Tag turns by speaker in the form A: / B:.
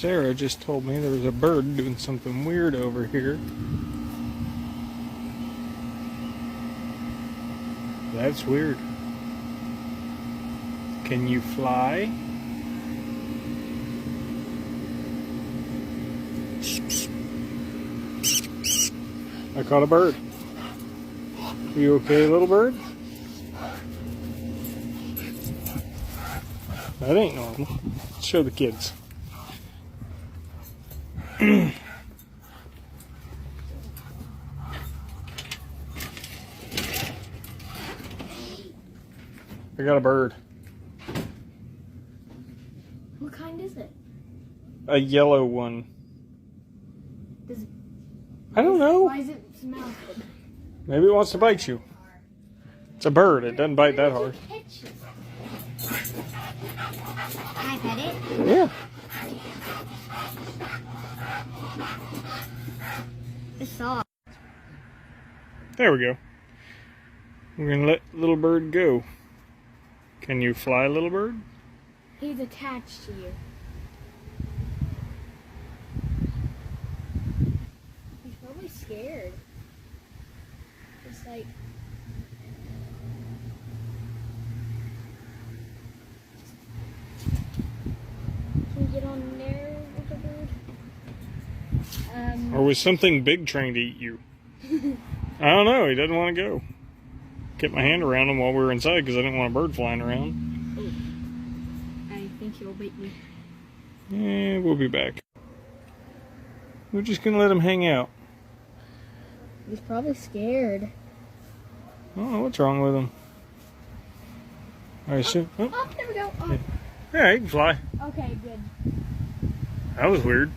A: Sarah just told me there was a bird doing something weird over here. That's weird. Can you fly? I caught a bird. Are you okay, little bird? That ain't normal. Let's show the kids. I got a bird.
B: What kind is it?
A: A yellow one.
B: Does it,
A: I don't know.
B: Why does it smell good?
A: Maybe it wants to bite you. It's a bird. It doesn't bite that hard.
B: Can I pet it?
A: Yeah.
B: It's soft.
A: There we go. We're going to let little bird go. Can you fly, little bird?
B: He's attached to you. He's probably scared. It's like... Can you get on there, little bird?
A: Or was something big trying to eat you? I don't know. He doesn't want to go. Kept my hand around him while we were inside because I didn't want a bird flying around.
B: I think he'll bite me.
A: Yeah, we'll be back. We're just going to let him hang out.
B: He's probably scared.
A: I don't know what's wrong with him. I assume. Oh,
B: Oh, there we go. Oh.
A: yeah, he can fly.
B: Okay, good.
A: That was weird.